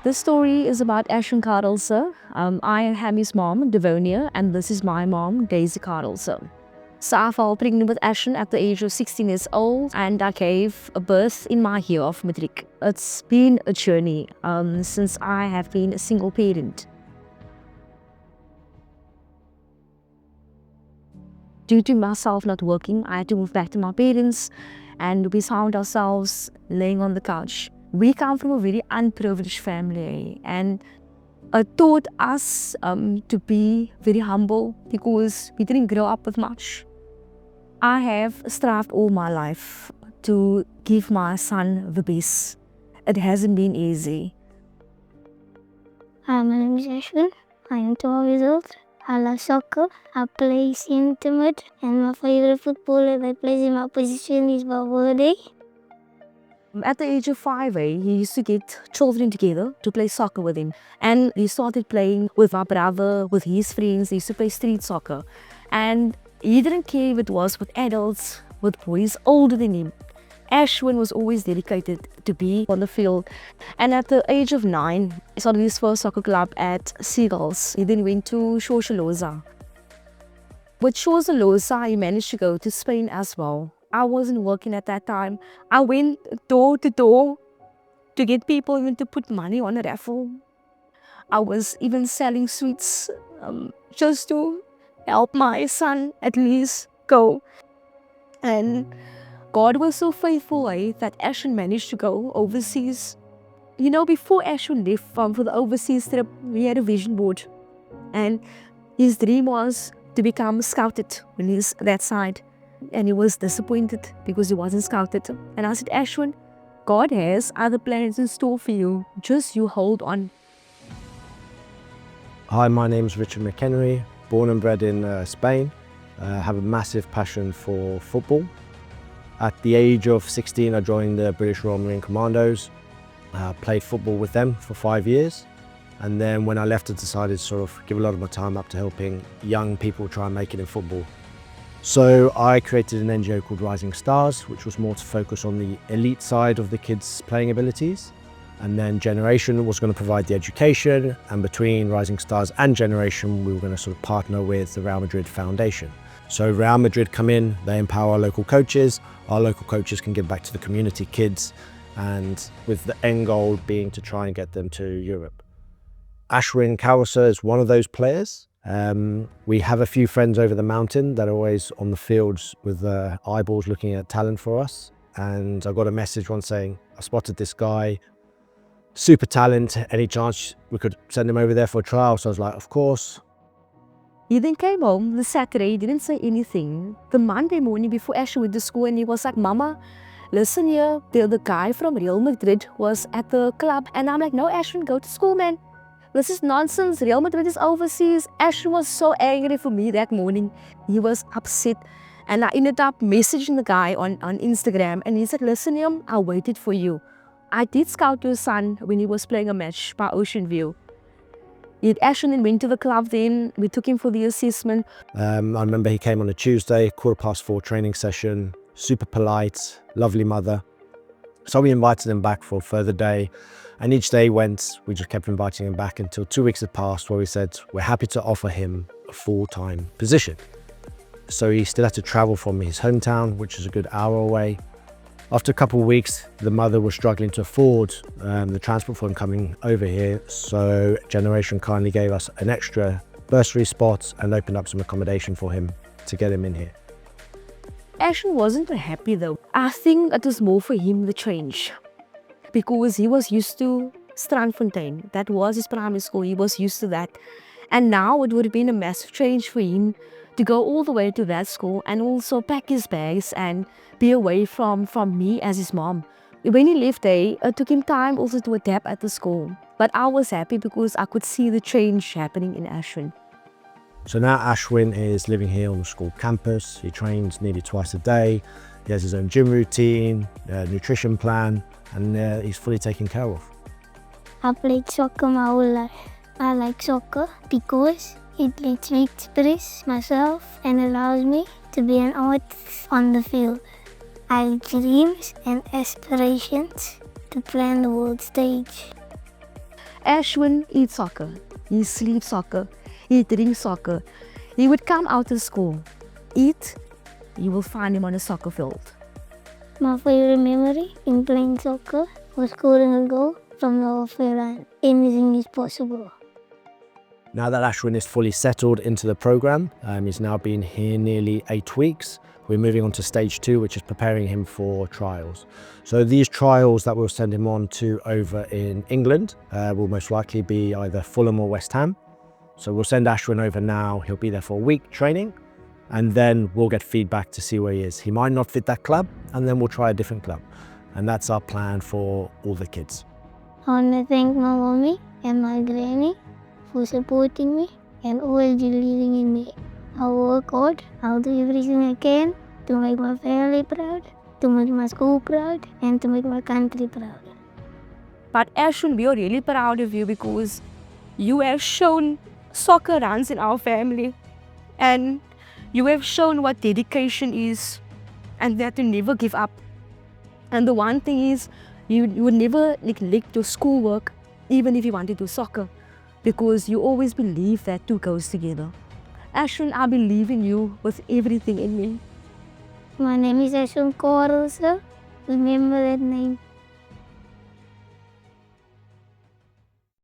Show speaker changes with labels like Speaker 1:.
Speaker 1: This story is about Ashwin Karelse. I am his mom, Devonia, and this is my mom, Daisy Karelse. So I fell pregnant with Ashwin at the age of 16 years old, and I gave birth in my year of Madrid. It's been a journey since I have been a single parent. Due to myself not working, I had to move back to my parents, and we found ourselves laying on the couch. We come from a very unprivileged family, and it taught us to be very humble because we didn't grow up with much. I have strived all my life to give my son the best. It hasn't been easy.
Speaker 2: Hi, my name is Ashwin. I am 12 years old. I love soccer. I play intimate, and my favorite footballer that plays in my position is Valverde.
Speaker 1: At the age of 5, he used to get children together to play soccer with him. And he started playing with my brother, with his friends. He used to play street soccer. And he didn't care if it was with adults, with boys older than him. Ashwin was always dedicated to be on the field. And at the age of 9, he started his first soccer club at Seagulls. He then went to Shoshaloza. With Shoshaloza, he managed to go to Spain as well. I wasn't working at that time. I went door to door to get people even to put money on a raffle. I was even selling sweets just to help my son at least go. And God was so faithful that Ashwin managed to go overseas. You know, before Ashwin left for the overseas trip, we had a vision board. And his dream was to become scouted when he's that side. And he was disappointed because he wasn't scouted. And I said, Ashwin, God has other plans in store for you. Just you hold on.
Speaker 3: Hi, my name's Richard McHenry, born and bred in Spain. I have a massive passion for football. At the age of 16, I joined the British Royal Marine Commandos. Played football with them for 5 years. And then when I left, I decided to sort of give a lot of my time up to helping young people try and make it in football. So I created an NGO called Rising Stars, which was more to focus on the elite side of the kids' playing abilities. And then Generation was going to provide the education, and between Rising Stars and Generation, we were going to sort of partner with the Real Madrid Foundation. So Real Madrid come in, they empower our local coaches can give back to the community kids, and with the end goal being to try and get them to Europe. Ashwin Karelse is one of those players. We have a few friends over the mountain that are always on the fields with eyeballs looking at talent for us. And I got a message once saying, I spotted this guy, super talent, any chance we could send him over there for a trial? So I was like, of course.
Speaker 1: He then came home the Saturday, he didn't say anything. The Monday morning before Ashwin went to school, and he was like, Mama, listen here, the guy from Real Madrid was at the club. And I'm like, no, Ashwin, go to school, man. This is nonsense. Real Madrid is overseas. Ashwin was so angry for me that morning. He was upset. And I ended up messaging the guy on Instagram. And he said, listen, I waited for you. I did scout your son when he was playing a match by Ocean View. Ashwin went to the club then. We took him for the assessment.
Speaker 3: I remember he came on a Tuesday, 4:15 training session, super polite, lovely mother. So we invited him back for a further day. And each day went, we just kept inviting him back until 2 weeks had passed, where we said, we're happy to offer him a full-time position. So he still had to travel from his hometown, which is a good hour away. After a couple of weeks, the mother was struggling to afford the transport for him coming over here. So Generation kindly gave us an extra bursary spot and opened up some accommodation for him to get him in here.
Speaker 1: Ashwin wasn't happy though. I think it was more for him the change. Because he was used to Strandfontein. That was his primary school. He was used to that. And now it would have been a massive change for him to go all the way to that school and also pack his bags and be away from me as his mom. When he left there, it took him time also to adapt at the school. But I was happy because I could see the change happening in Ashwin.
Speaker 3: So now Ashwin is living here on the school campus. He trains nearly twice a day. He has his own gym routine, nutrition plan, and he's fully taken care of.
Speaker 2: I played soccer my whole life. I like soccer because it lets me express myself and allows me to be an artist on the field. I have dreams and aspirations to play on the world stage.
Speaker 1: Ashwin eats soccer, he sleeps soccer, he drinks soccer. He would come out of school, eat, you will find him on a soccer field.
Speaker 2: My favorite memory in playing soccer was scoring a goal from the halfway line. Anything is possible.
Speaker 3: Now that Ashwin is fully settled into the program, he's now been here nearly 8 weeks. We're moving on to stage 2, which is preparing him for trials. So these trials that we'll send him on to over in England will most likely be either Fulham or West Ham. So we'll send Ashwin over now, he'll be there for a week training, and then we'll get feedback to see where he is. He might not fit that club, and then we'll try a different club. And that's our plan for all the kids.
Speaker 2: I want to thank my mommy and my granny for supporting me and always believing in me. I'll work hard, I'll do everything I can to make my family proud, to make my school proud, and to make my country proud.
Speaker 1: But Ashwin, we are really proud of you because you have shown soccer runs in our family, and you have shown what dedication is and that you never give up. And the one thing is, you would never neglect your schoolwork even if you want to do soccer, because you always believe that two goes together. Ashwin, I believe in you with everything in me.
Speaker 2: My name is Ashwin Karelse. Remember that name.